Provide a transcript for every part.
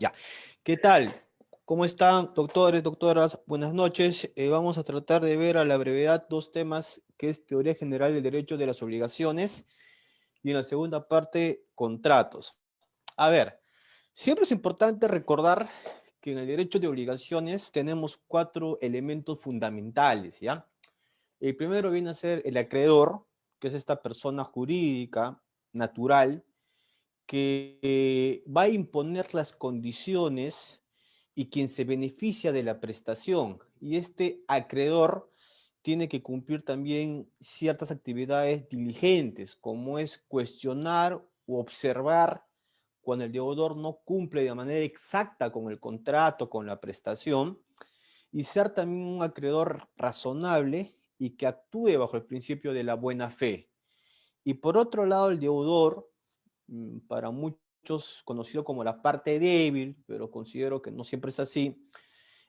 Ya. ¿Qué tal? ¿Cómo están, doctores, doctoras? Buenas noches. Vamos a tratar de ver a la brevedad dos temas, que es teoría general del derecho de las obligaciones y en la segunda parte, contratos. A ver, siempre es importante recordar que en el derecho de obligaciones tenemos cuatro elementos fundamentales, ¿ya? El primero viene a ser el acreedor, que es esta persona jurídica, natural, que va a imponer las condiciones y quien se beneficia de la prestación. Y este acreedor tiene que cumplir también ciertas actividades diligentes, como es cuestionar u observar cuando el deudor no cumple de manera exacta con el contrato, con la prestación, y ser también un acreedor razonable y que actúe bajo el principio de la buena fe. Y por otro lado, el deudor, para muchos conocido como la parte débil, pero considero que no siempre es así,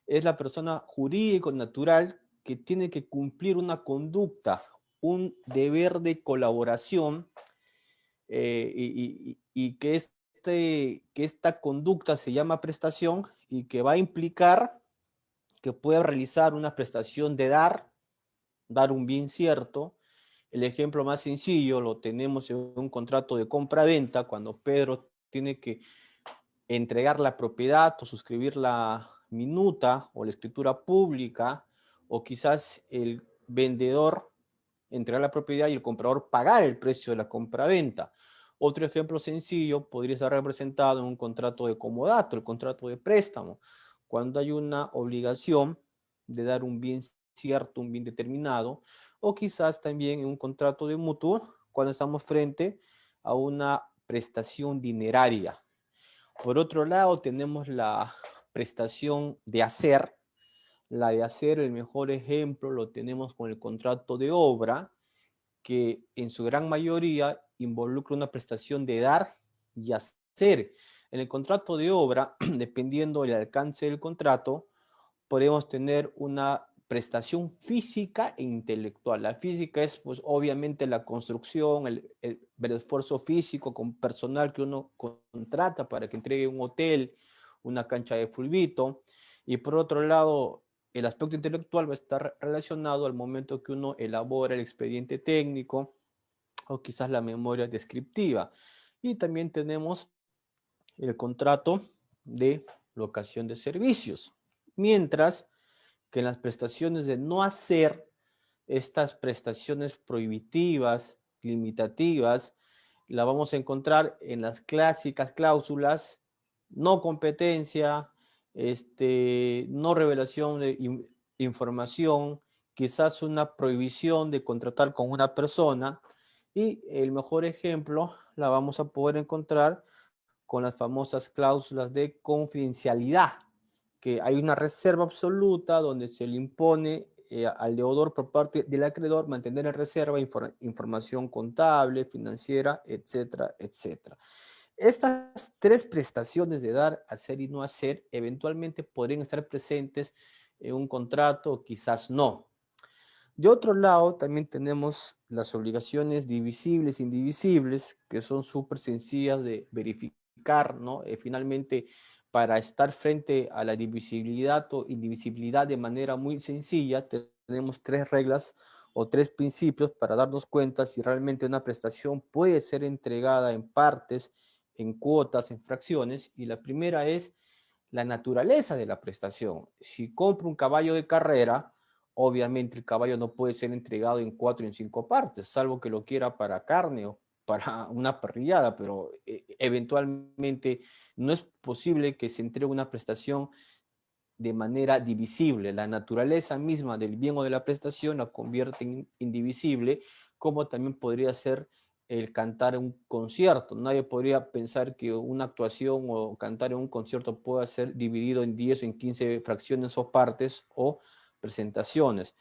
es la persona jurídico natural que tiene que cumplir una conducta, un deber de colaboración, y que esta conducta se llama prestación y que va a implicar que pueda realizar una prestación de dar un bien cierto. El ejemplo más sencillo lo tenemos en un contrato de compra-venta, cuando Pedro tiene que entregar la propiedad o suscribir la minuta o la escritura pública, o quizás el vendedor entregar la propiedad y el comprador pagar el precio de la compra-venta. Otro ejemplo sencillo podría estar representado en un contrato de comodato, el contrato de préstamo, cuando hay una obligación de dar un bien cierto, un bien determinado, o quizás también en un contrato de mutuo, cuando estamos frente a una prestación dineraria. Por otro lado, tenemos la prestación de hacer. La de hacer, el mejor ejemplo lo tenemos con el contrato de obra, que en su gran mayoría involucra una prestación de dar y hacer. En el contrato de obra, dependiendo del alcance del contrato, podemos tener una prestación física e intelectual. La física es, pues, obviamente la construcción, el esfuerzo físico con personal que uno contrata para que entregue un hotel, una cancha de fulbito. Y por otro lado, el aspecto intelectual va a estar relacionado al momento que uno elabora el expediente técnico o quizás la memoria descriptiva. Y también tenemos el contrato de locación de servicios. Mientras que en las prestaciones de no hacer, estas prestaciones prohibitivas, limitativas, la vamos a encontrar en las clásicas cláusulas: no competencia, no revelación de información, quizás una prohibición de contratar con una persona. Y el mejor ejemplo la vamos a poder encontrar con las famosas cláusulas de confidencialidad, que hay una reserva absoluta donde se le impone al deudor por parte del acreedor mantener en reserva información contable, financiera, etcétera, etcétera. Estas tres prestaciones de dar, hacer y no hacer eventualmente podrían estar presentes en un contrato o quizás no. De otro lado, también tenemos las obligaciones divisibles e indivisibles, que son súper sencillas de verificar, ¿no? Finalmente, para estar frente a la divisibilidad o indivisibilidad de manera muy sencilla, tenemos tres reglas o tres principios para darnos cuenta si realmente una prestación puede ser entregada en partes, en cuotas, en fracciones. Y la primera es la naturaleza de la prestación. Si compro un caballo de carrera, obviamente el caballo no puede ser entregado en 4 y en 5 partes, salvo que lo quiera para carne o para una parrillada, pero eventualmente no es posible que se entregue una prestación de manera divisible. La naturaleza misma del bien o de la prestación la convierte en indivisible, como también podría ser el cantar en un concierto. Nadie podría pensar que una actuación o cantar en un concierto pueda ser dividido en 10 o en 15 fracciones o partes o presentaciones.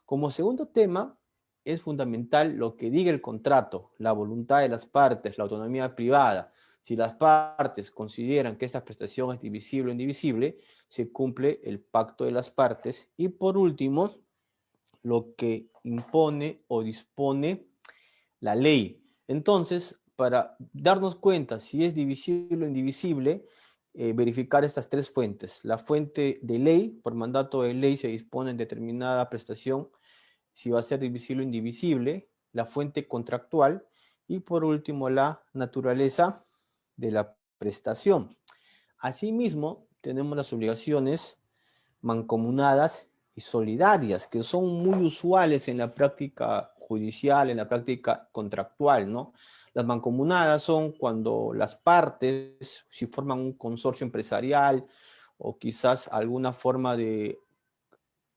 Como segundo tema, es fundamental lo que diga el contrato, la voluntad de las partes, la autonomía privada. Si las partes consideran que esa prestación es divisible o indivisible, se cumple el pacto de las partes. Y por último, lo que impone o dispone la ley. Entonces, para darnos cuenta si es divisible o indivisible, verificar estas tres fuentes. La fuente de ley, por mandato de ley se dispone en determinada prestación si va a ser divisible o indivisible, la fuente contractual y por último la naturaleza de la prestación. Asimismo, tenemos las obligaciones mancomunadas y solidarias, que son muy usuales en la práctica judicial, en la práctica contractual, ¿no? Las mancomunadas son cuando las partes, si forman un consorcio empresarial o quizás alguna forma de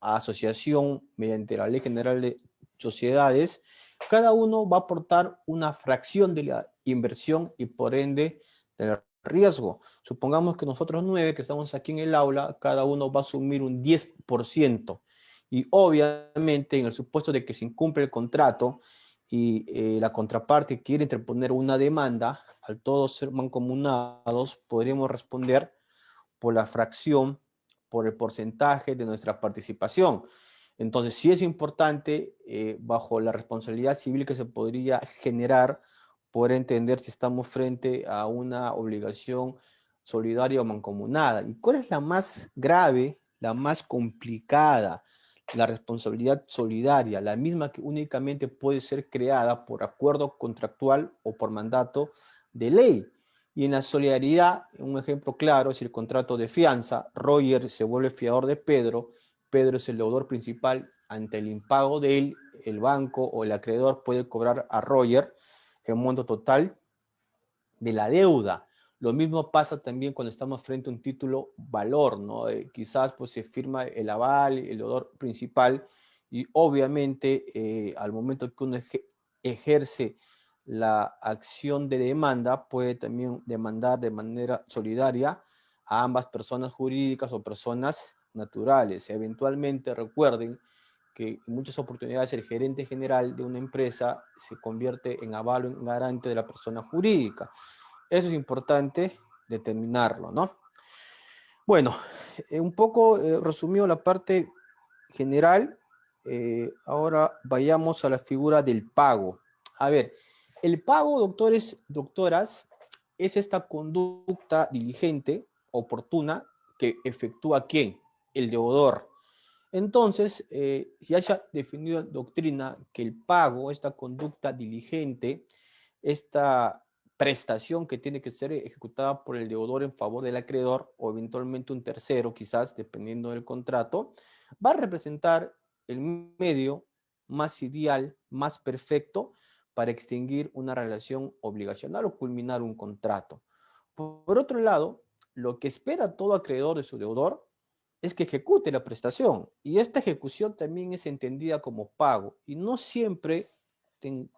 asociación mediante la Ley General de Sociedades, cada uno va a aportar una fracción de la inversión y por ende del riesgo. Supongamos que nosotros 9 que estamos aquí en el aula, cada uno va a asumir un 10%. Y obviamente en el supuesto de que se incumple el contrato y la contraparte quiere interponer una demanda, al todos ser mancomunados, podríamos responder por la fracción, por el porcentaje de nuestra participación. Entonces, sí es importante, bajo la responsabilidad civil que se podría generar, poder entender si estamos frente a una obligación solidaria o mancomunada. ¿Y cuál es la más grave, la más complicada? La responsabilidad solidaria, la misma que únicamente puede ser creada por acuerdo contractual o por mandato de ley. Y en la solidaridad, un ejemplo claro es el contrato de fianza. Roger se vuelve fiador de Pedro. Pedro es el deudor principal. Ante el impago de él, el banco o el acreedor puede cobrar a Roger el monto total de la deuda. Lo mismo pasa también cuando estamos frente a un título valor, ¿no? Quizás pues se firma el aval, el deudor principal, y obviamente al momento que uno ejerce la acción de demanda, puede también demandar de manera solidaria a ambas personas jurídicas o personas naturales. Eventualmente recuerden que en muchas oportunidades el gerente general de una empresa se convierte en aval o en garante de la persona jurídica. Eso es importante determinarlo, ¿no? Bueno, un poco resumido la parte general. Ahora vayamos a la figura del pago. A ver, el pago, doctores, doctoras, es esta conducta diligente, oportuna, que efectúa ¿quién? El deudor. Entonces, ya se ha definido en doctrina que el pago, esta conducta diligente, esta prestación que tiene que ser ejecutada por el deudor en favor del acreedor o eventualmente un tercero, quizás, dependiendo del contrato, va a representar el medio más ideal, más perfecto para extinguir una relación obligacional o culminar un contrato. Por otro lado, lo que espera todo acreedor de su deudor es que ejecute la prestación, y esta ejecución también es entendida como pago, y no siempre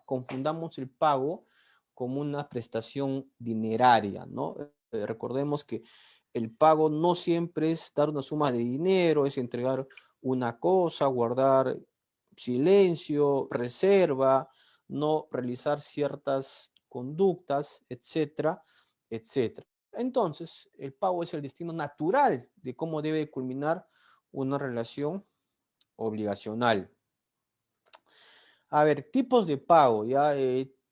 confundamos el pago como una prestación dineraria, ¿no? Recordemos que el pago no siempre es dar una suma de dinero, es entregar una cosa, guardar silencio, reserva, no realizar ciertas conductas, etcétera, etcétera. Entonces, el pago es el destino natural de cómo debe culminar una relación obligacional. A ver, tipos de pago, ya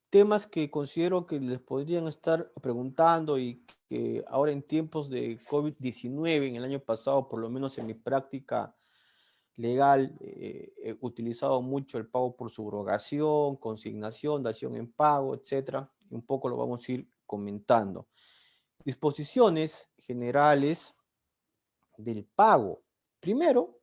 temas que considero que les podrían estar preguntando y que ahora en tiempos de COVID-19, en el año pasado, por lo menos en mi práctica legal, he utilizado mucho el pago por subrogación, consignación, dación en pago, etcétera. Un poco lo vamos a ir comentando. Disposiciones generales del pago. Primero,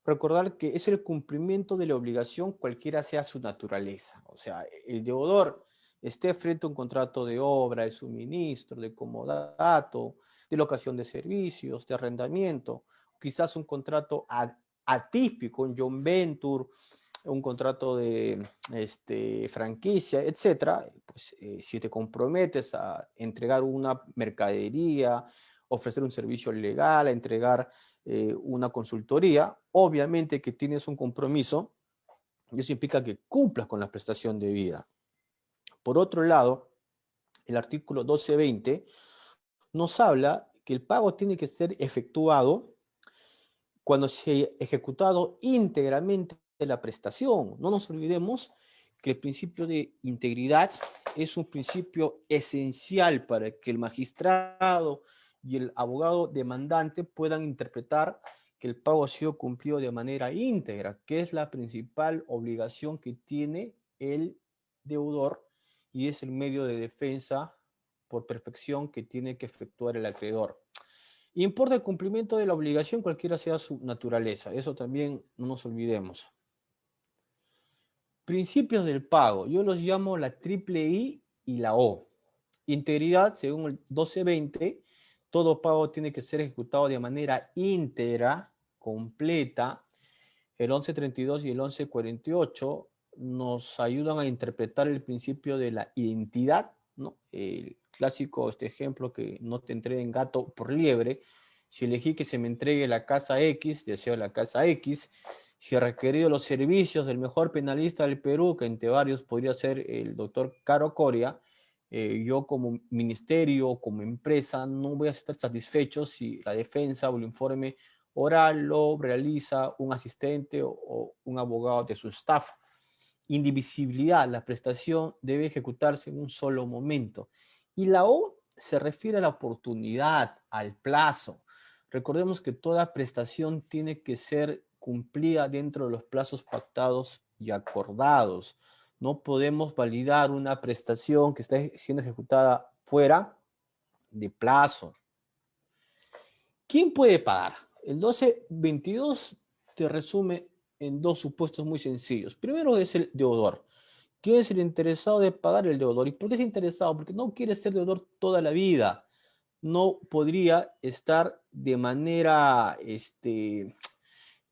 recordar que es el cumplimiento de la obligación cualquiera sea su naturaleza. O sea, el deudor esté frente a un contrato de obra, de suministro, de comodato, de locación de servicios, de arrendamiento, quizás un contrato atípico, un joint venture, un contrato de franquicia, etcétera, pues si te comprometes a entregar una mercadería, ofrecer un servicio legal, a entregar una consultoría, obviamente que tienes un compromiso y eso implica que cumplas con la prestación debida. Por otro lado, el artículo 1220 nos habla que el pago tiene que ser efectuado cuando se haya ejecutado íntegramente la prestación. No nos olvidemos que el principio de integridad es un principio esencial para que el magistrado, y el abogado demandante puedan interpretar que el pago ha sido cumplido de manera íntegra, que es la principal obligación que tiene el deudor y es el medio de defensa por perfección que tiene que efectuar el acreedor. Importa el cumplimiento de la obligación, cualquiera sea su naturaleza. Eso también no nos olvidemos. Principios del pago. Yo los llamo la triple I y la O. Integridad, según el 1220, todo pago tiene que ser ejecutado de manera íntegra, completa. El 1132 y el 1148 nos ayudan a interpretar el principio de la identidad, ¿no? El clásico ejemplo que no te entreguen gato por liebre. Si elegí que se me entregue la casa X, deseo la casa X. Si he requerido los servicios del mejor penalista del Perú, que entre varios podría ser el doctor Caro Coria, yo como ministerio, como empresa, no voy a estar satisfecho si la defensa o el informe oral lo realiza un asistente o un abogado de su staff. Indivisibilidad, la prestación debe ejecutarse en un solo momento. Y la O se refiere a la oportunidad, al plazo. Recordemos que toda prestación tiene que ser cumplida dentro de los plazos pactados y acordados. No podemos validar una prestación que está siendo ejecutada fuera de plazo. ¿Quién puede pagar? El 1222 te resume en dos supuestos muy sencillos. Primero es el deudor. ¿Quién es el interesado de pagar? El deudor. ¿Y por qué es interesado? Porque no quiere ser deudor toda la vida. No podría estar de manera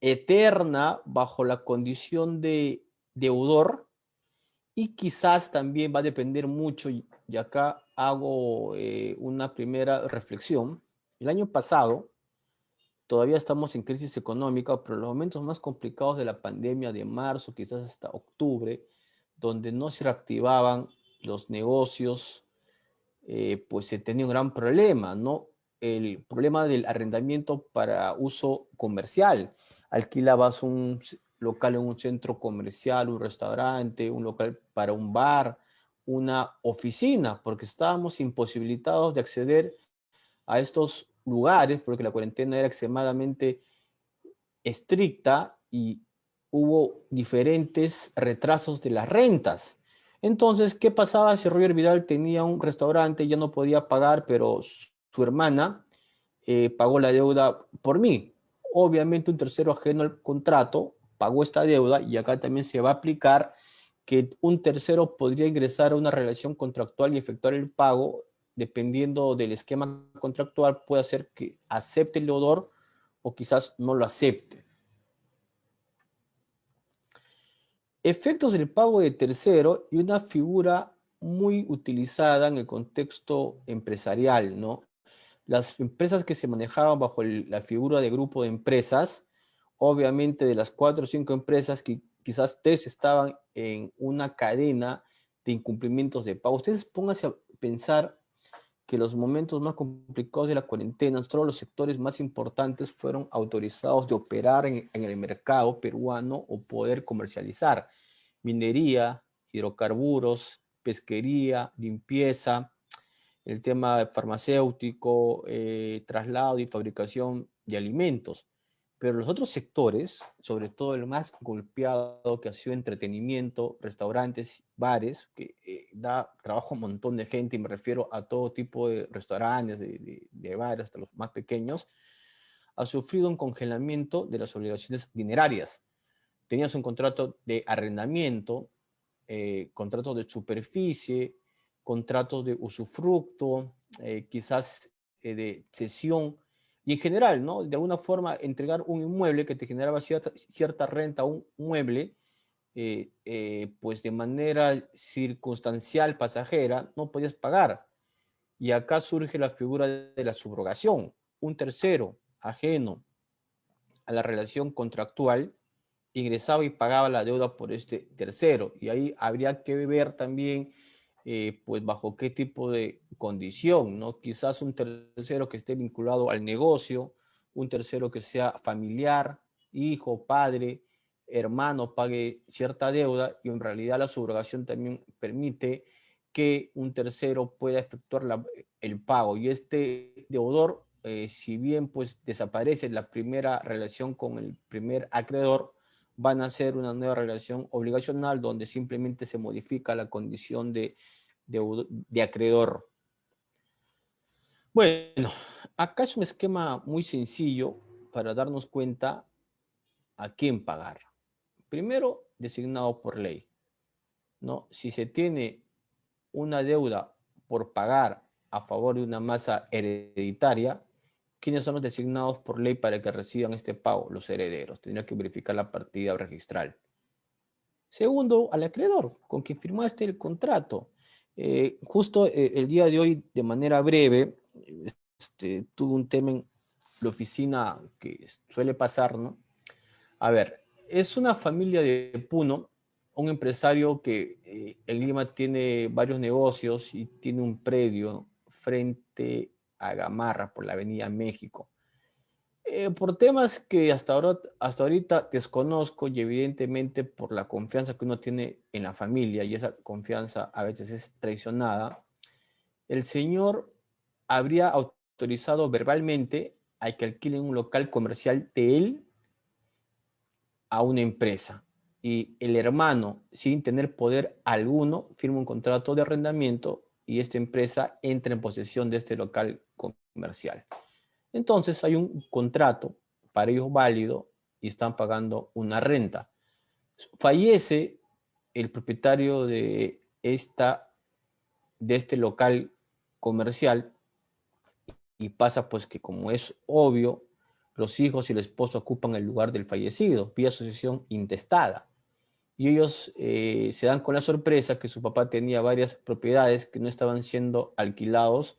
eterna bajo la condición de deudor y quizás también va a depender mucho, y acá hago una primera reflexión. El año pasado, todavía estamos en crisis económica, pero los momentos más complicados de la pandemia de marzo, quizás hasta octubre, donde no se reactivaban los negocios, pues se tenía un gran problema, ¿no? El problema del arrendamiento para uso comercial. Alquilabas un local en un centro comercial, un restaurante, un local para un bar, una oficina, porque estábamos imposibilitados de acceder a estos lugares porque la cuarentena era extremadamente estricta y hubo diferentes retrasos de las rentas. Entonces, ¿qué pasaba si Roger Vidal tenía un restaurante y ya no podía pagar, pero su hermana pagó la deuda por mí? Obviamente un tercero ajeno al contrato pagó esta deuda y acá también se va a aplicar que un tercero podría ingresar a una relación contractual y efectuar el pago dependiendo del esquema contractual, puede hacer que acepte el deudor o quizás no lo acepte. Efectos del pago de tercero y una figura muy utilizada en el contexto empresarial, ¿no? Las empresas que se manejaban bajo la figura de grupo de empresas, obviamente de las 4 o 5 empresas, que quizás 3 estaban en una cadena de incumplimientos de pago. Ustedes pónganse a pensar que los momentos más complicados de la cuarentena, todos los sectores más importantes fueron autorizados de operar en el mercado peruano o poder comercializar. Minería, hidrocarburos, pesquería, limpieza, el tema farmacéutico, traslado y fabricación de alimentos. Pero los otros sectores, sobre todo el más golpeado que ha sido entretenimiento, restaurantes, bares, que da trabajo a un montón de gente, y me refiero a todo tipo de restaurantes, de bares, hasta los más pequeños, ha sufrido un congelamiento de las obligaciones dinerarias. Tenías un contrato de arrendamiento, contratos de superficie, contratos de usufructo, quizás de cesión, y en general, ¿no? De alguna forma, entregar un inmueble que te generaba cierta renta a un mueble, pues de manera circunstancial, pasajera, no podías pagar. Y acá surge la figura de la subrogación, un tercero ajeno a la relación contractual ingresaba y pagaba la deuda por este tercero. Y ahí habría que ver también, pues, bajo qué tipo de condición, ¿no? Quizás un tercero que esté vinculado al negocio, un tercero que sea familiar, hijo, padre, hermano, pague cierta deuda y en realidad la subrogación también permite que un tercero pueda efectuar el pago. Y este deudor, si bien pues desaparece la primera relación con el primer acreedor, van a hacer una nueva relación obligacional donde simplemente se modifica la condición de acreedor. Bueno, acá es un esquema muy sencillo para darnos cuenta a quién pagar. Primero, designado por ley, ¿no? Si se tiene una deuda por pagar a favor de una masa hereditaria, ¿quiénes son los designados por ley para que reciban este pago? Los herederos. Tendría que verificar la partida registral. Segundo, al acreedor, con quien firmaste el contrato. Justo el día de hoy, de manera breve, tuve un tema en la oficina que suele pasar, ¿no? A ver, es una familia de Puno, un empresario que en Lima tiene varios negocios y tiene un predio frente a Gamarra por la Avenida México. Por temas que hasta ahorita desconozco y evidentemente por la confianza que uno tiene en la familia y esa confianza a veces es traicionada, el señor habría autorizado verbalmente a que alquilen un local comercial de él a una empresa y el hermano, sin tener poder alguno, firma un contrato de arrendamiento y esta empresa entra en posesión de este local comercial. Entonces hay un contrato para ellos válido y están pagando una renta. Fallece el propietario de este local comercial y pasa pues que, como es obvio, los hijos y el esposo ocupan el lugar del fallecido vía sucesión intestada. Y ellos se dan con la sorpresa que su papá tenía varias propiedades que no estaban siendo alquilados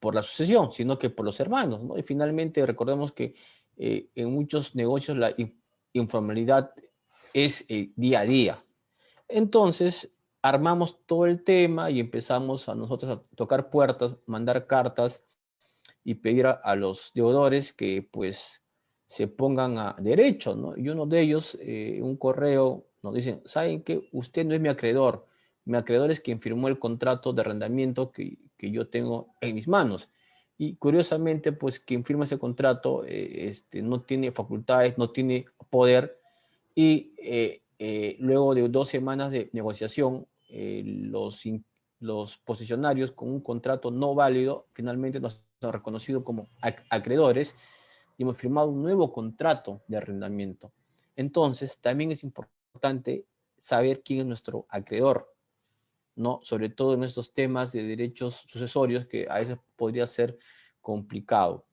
por la sucesión, sino que por los hermanos, ¿no? Y finalmente recordemos que en muchos negocios la informalidad es día a día. Entonces, armamos todo el tema y empezamos a nosotros a tocar puertas, mandar cartas y pedir a los deudores que pues se pongan a derecho, ¿no? Y uno de ellos, un correo, nos dicen, ¿saben qué? Usted no es mi acreedor es quien firmó el contrato de arrendamiento que yo tengo en mis manos. Y curiosamente, pues quien firma ese contrato no tiene facultades, no tiene poder y luego de 2 semanas de negociación, los posesionarios con un contrato no válido finalmente nos han reconocido como acreedores y hemos firmado un nuevo contrato de arrendamiento. Entonces, también es importante saber quién es nuestro acreedor, ¿no? Sobre todo en estos temas de derechos sucesorios que a veces podría ser complicado.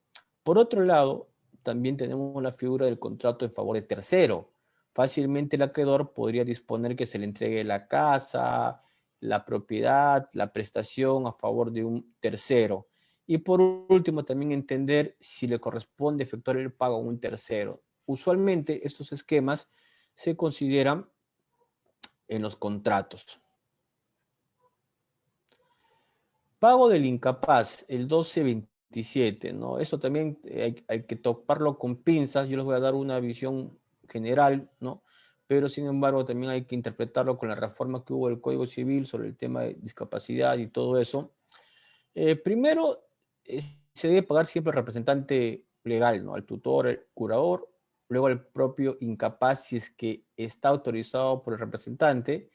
Por otro lado, también tenemos la figura del contrato en favor de tercero. Fácilmente el acreedor podría disponer que se le entregue la casa, la propiedad, la prestación a favor de un tercero. Y por último, también entender si le corresponde efectuar el pago a un tercero. Usualmente estos esquemas se consideran en los contratos. Pago del incapaz, el 1227, ¿no? Eso también hay que toparlo con pinzas. Yo les voy a dar una visión general, ¿no? Pero sin embargo también hay que interpretarlo con la reforma que hubo del Código Civil sobre el tema de discapacidad y todo eso. Primero, se debe pagar siempre al representante legal, ¿no? Al tutor, al curador, luego al propio incapaz si es que está autorizado por el representante.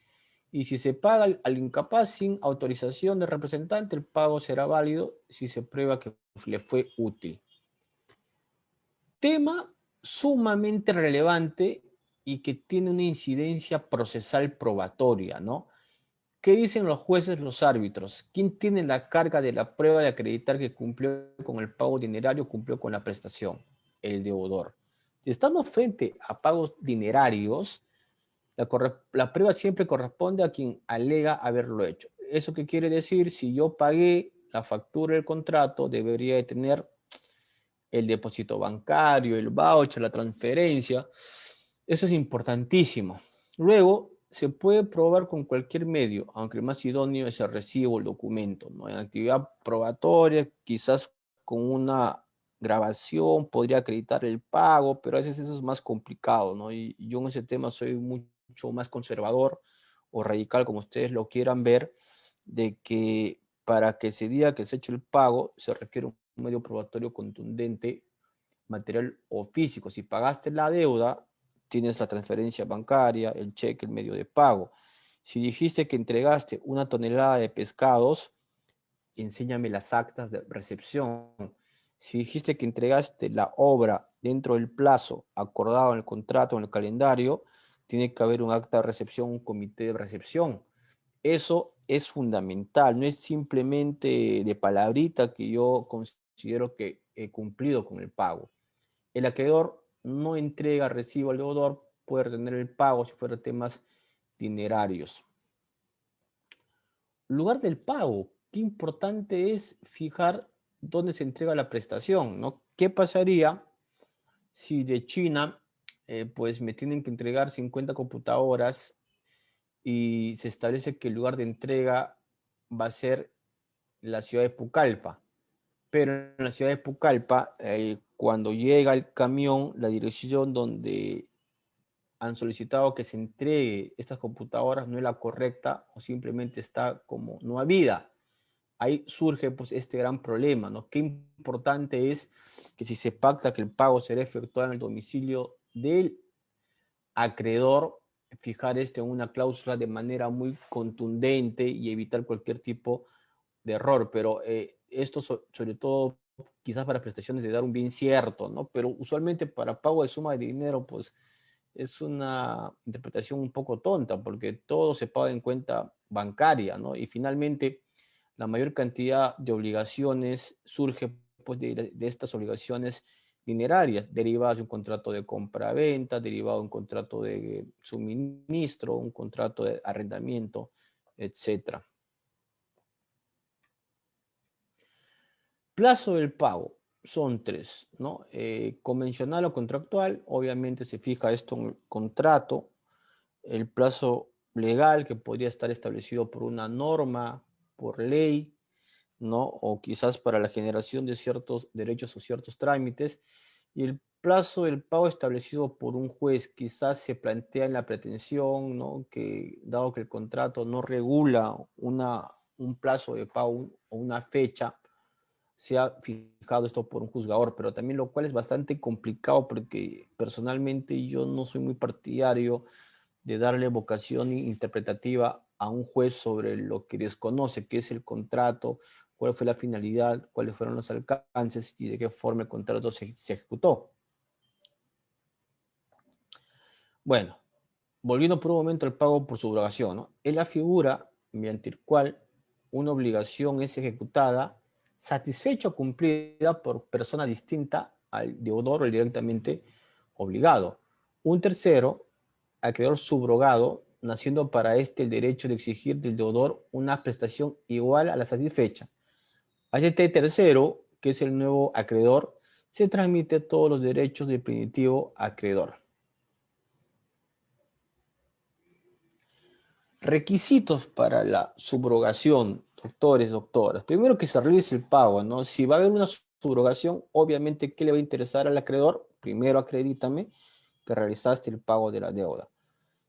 Y si se paga al incapaz sin autorización del representante, el pago será válido si se prueba que le fue útil. Tema sumamente relevante y que tiene una incidencia procesal probatoria, ¿no? ¿Qué dicen los jueces, los árbitros? ¿Quién tiene la carga de la prueba de acreditar que cumplió con el pago dinerario, cumplió con la prestación? El deudor. Si estamos frente a pagos dinerarios, la prueba siempre corresponde a quien alega haberlo hecho. ¿Eso qué quiere decir? Si yo pagué la factura del contrato, debería de tener el depósito bancario, el voucher, la transferencia. Eso es importantísimo. Luego, se puede probar con cualquier medio, aunque el más idóneo es el recibo, el documento, ¿no? En actividad probatoria, quizás con una grabación podría acreditar el pago, pero a veces eso es más complicado, ¿no? Y yo en ese tema soy mucho más conservador o radical, como ustedes lo quieran ver, de que para que se diga que se ha hecho el pago, se requiere un medio probatorio contundente, material o físico. Si pagaste la deuda, tienes la transferencia bancaria, el cheque, el medio de pago. Si dijiste que entregaste 1 tonelada de pescados, enséñame las actas de recepción. Si dijiste que entregaste la obra dentro del plazo acordado en el contrato, en el calendario, tiene que haber un acta de recepción, un comité de recepción. Eso es fundamental, no es simplemente de palabrita que yo considero que he cumplido con el pago. El acreedor no entrega recibo al deudor, puede retener el pago si fuera temas dinerarios. Lugar del pago. Qué importante es fijar dónde se entrega la prestación, ¿no? ¿Qué pasaría si de China, pues me tienen que entregar 50 computadoras y se establece que el lugar de entrega va a ser la ciudad de Pucallpa? Pero en la ciudad de Pucallpa, cuando llega el camión, la dirección donde han solicitado que se entregue estas computadoras no es la correcta o simplemente está como no habida. Ahí surge pues este gran problema, ¿no? Qué importante es que si se pacta que el pago será efectuado en el domicilio del acreedor, fijar esto en una cláusula de manera muy contundente y evitar cualquier tipo de error, pero esto sobre todo quizás para prestaciones de dar un bien cierto, ¿no? Pero usualmente para pago de suma de dinero, pues es una interpretación un poco tonta, porque todo se paga en cuenta bancaria, ¿no? Y finalmente la mayor cantidad de obligaciones surge pues de estas obligaciones dinerarias, derivadas de un contrato de compra-venta, derivado de un contrato de suministro, un contrato de arrendamiento, etcétera. Plazo del pago son 3, ¿no? Convencional o contractual, obviamente se fija esto en el contrato. El plazo legal, que podría estar establecido por una norma, por ley, ¿no? O quizás para la generación de ciertos derechos o ciertos trámites. Y el plazo del pago establecido por un juez quizás se plantea en la pretensión, ¿no? Que dado que el contrato no regula un plazo de pago o una fecha, se ha fijado esto por un juzgador, pero también lo cual es bastante complicado porque personalmente yo no soy muy partidario de darle vocación interpretativa a un juez sobre lo que desconoce, qué es el contrato, cuál fue la finalidad, cuáles fueron los alcances y de qué forma el contrato se ejecutó. Bueno, volviendo por un momento al pago por subrogación, ¿no? Es la figura mediante el cual una obligación es ejecutada, satisfecha o cumplida por persona distinta al deudor o el directamente obligado. Un tercero, acreedor subrogado, naciendo para este el derecho de exigir del deudor una prestación igual a la satisfecha. A este tercero, que es el nuevo acreedor, se transmite todos los derechos del primitivo acreedor. Requisitos para la subrogación, doctores, doctoras. Primero que se realice el pago, ¿no? Si va a haber una subrogación, obviamente, ¿qué le va a interesar al acreedor? Primero, acredítame que realizaste el pago de la deuda.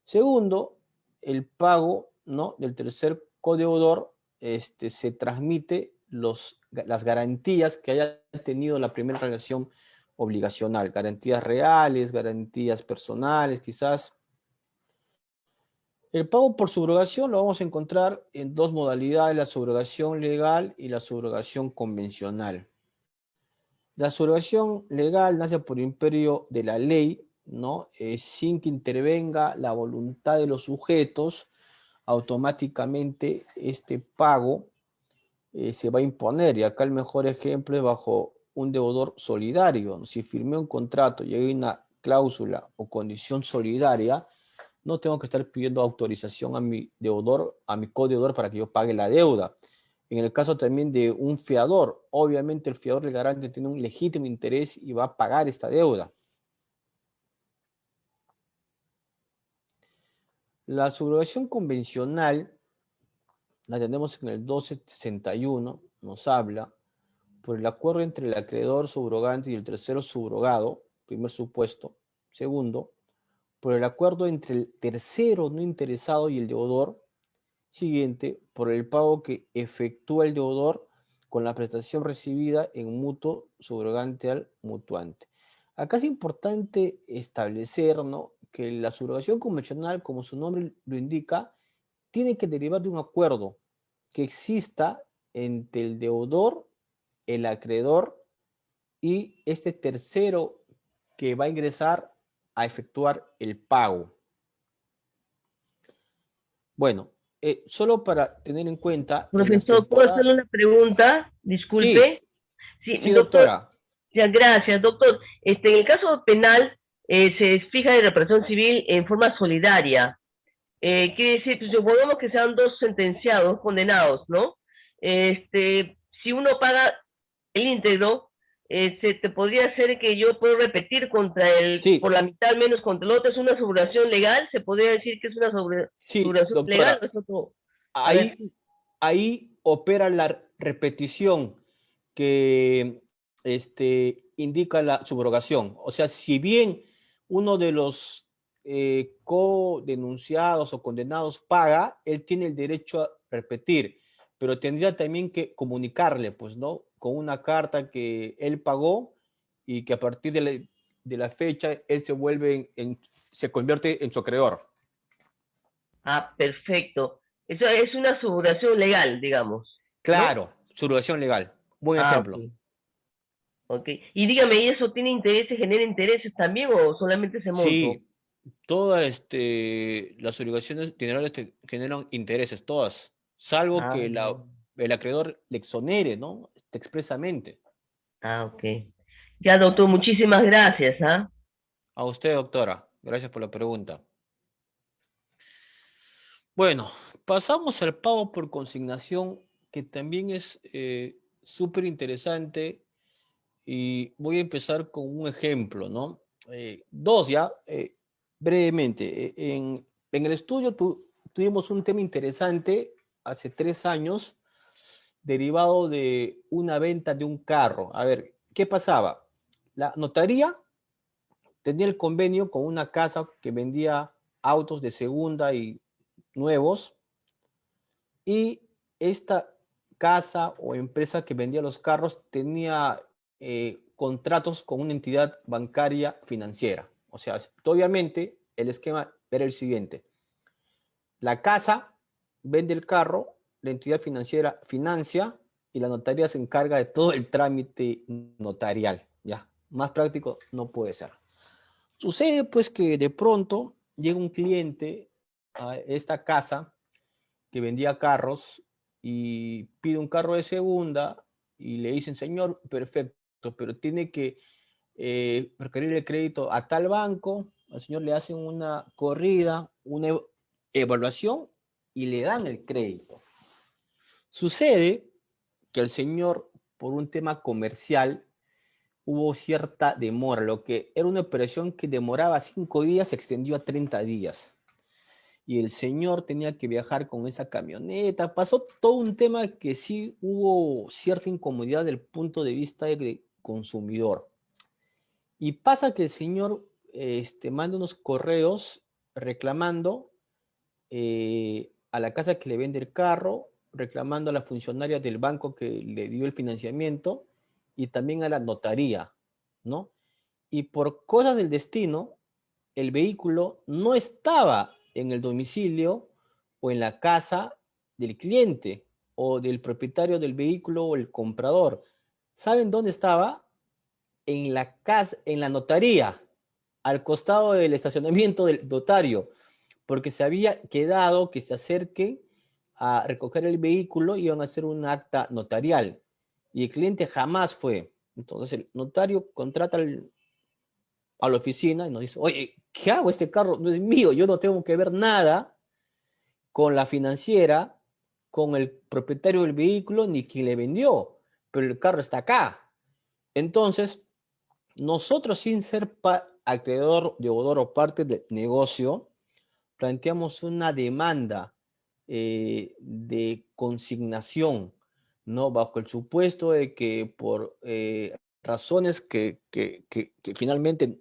Segundo, el pago, ¿no? Del tercer codeudor se transmite las garantías que haya tenido la primera relación obligacional. Garantías reales, garantías personales, quizás. El pago por subrogación lo vamos a encontrar en dos modalidades, la subrogación legal y la subrogación convencional. La subrogación legal nace por imperio de la ley, ¿no? Sin que intervenga la voluntad de los sujetos, automáticamente este pago se va a imponer. Y acá el mejor ejemplo es bajo un deudor solidario. Si firmé un contrato y hay una cláusula o condición solidaria, no tengo que estar pidiendo autorización a mi deudor, a mi codeudor para que yo pague la deuda. En el caso también de un fiador, obviamente el fiador del garante tiene un legítimo interés y va a pagar esta deuda. La subrogación convencional la tenemos en el 1261, nos habla por el acuerdo entre el acreedor subrogante y el tercero subrogado, primer supuesto. Segundo, por el acuerdo entre el tercero no interesado y el deudor, siguiente por el pago que efectúa el deudor con la prestación recibida en mutuo subrogante al mutuante. Acá es importante establecer, ¿no?, que la subrogación convencional, como su nombre lo indica, tiene que derivar de un acuerdo que exista entre el deudor, el acreedor y este tercero que va a ingresar a efectuar el pago. Bueno, solo para tener en cuenta, en las Profesor, ¿puedo temporadas... hacerle una pregunta? Sí, Disculpe. Sí, sí, doctor, doctora. ya, gracias, doctor. En el caso penal, se fija la reparación civil en forma solidaria. Quiere decir, pues, supongamos que sean dos sentenciados, condenados, ¿no? Si uno paga el íntegro, se te podría hacer que yo puedo repetir contra el, por Sí, la mitad menos contra el otro, es una aseguración legal, se podría decir que es una sí, aseguración legal, doctora. o es otro. A ver, Ahí, ahí opera la repetición que indica la subrogación. O sea, si bien uno de los co-denunciados o condenados paga, él tiene el derecho a repetir, pero tendría también que comunicarle, pues, ¿no? Con una carta que él pagó y que a partir de la fecha él se vuelve se convierte en su acreedor. perfecto. Eso es una aseguración legal, digamos, ¿no? Claro, subrogación legal. Buen Ok. ejemplo. Ok. Y dígame, ¿y eso tiene intereses, genera intereses también o solamente ese monto? Sí, todas las obligaciones generales generan intereses, todas, salvo Ah, que el acreedor le exonere, ¿no? Expresamente. ok. Ya, doctor, muchísimas gracias, ¿ah? A usted, doctora, gracias por la pregunta. Bueno, pasamos al pago por consignación, que también es súper interesante y voy a empezar con un ejemplo, ¿no? Dos ya, brevemente. En el estudio tuvimos un tema interesante hace 3 años derivado de una venta de un carro. A ver, ¿qué pasaba? La notaría tenía el convenio con una casa que vendía autos de segunda y nuevos, y esta casa o empresa que vendía los carros tenía contratos con una entidad bancaria financiera. O sea, obviamente el esquema era el siguiente. La casa vende el carro, la entidad financiera financia y la notaría se encarga de todo el trámite notarial. Ya, más práctico no puede ser. Sucede pues que de pronto llega un cliente a esta casa que vendía carros y pide un carro de segunda y le dicen, señor, perfecto, pero tiene que requerir el crédito a tal banco. Al señor le hacen una corrida, una evaluación y le dan el crédito. Sucede que el señor, por un tema comercial, hubo cierta demora. Lo que era una operación que demoraba 5 días se extendió a 30 días. Y el señor tenía que viajar con esa camioneta. Pasó todo un tema que sí hubo cierta incomodidad desde el punto de vista del consumidor. Y pasa que el señor manda unos correos reclamando a la casa que le vende el carro, reclamando a la funcionaria del banco que le dio el financiamiento y también a la notaría, ¿no? Y por cosas del destino, el vehículo no estaba en el domicilio o en la casa del cliente o del propietario del vehículo o el comprador. ¿Saben dónde estaba? En la casa, en la notaría, al costado del estacionamiento del notario, porque se había quedado que se acerque a recoger el vehículo y iban a hacer un acta notarial. Y el cliente jamás fue. Entonces el notario contrata a la oficina y nos dice, oye, ¿qué hago? Este carro no es mío, yo no tengo que ver nada con la financiera, con el propietario del vehículo, ni quien le vendió, pero el carro está acá. Entonces, nosotros sin ser acreedor, deudor o parte del negocio, planteamos una demanda de consignación, ¿no? Bajo el supuesto de que por razones que finalmente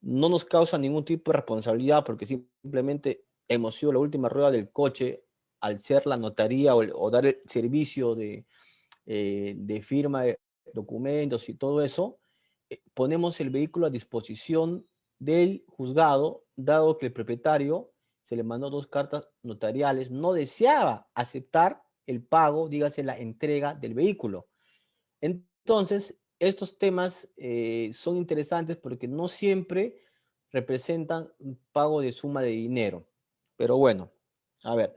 no nos causan ningún tipo de responsabilidad, porque simplemente hemos sido la última rueda del coche al ser la notaría o dar el servicio de firma de documentos y todo eso, ponemos el vehículo a disposición del juzgado, dado que el propietario se le mandó 2 cartas notariales, no deseaba aceptar el pago, dígase la entrega del vehículo. Entonces, estos temas son interesantes porque no siempre representan un pago de suma de dinero. Pero bueno, a ver,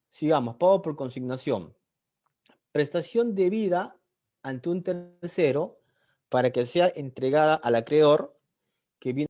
sigamos. Pago por consignación. Prestación debida ante un tercero para que sea entregada al acreedor, que viene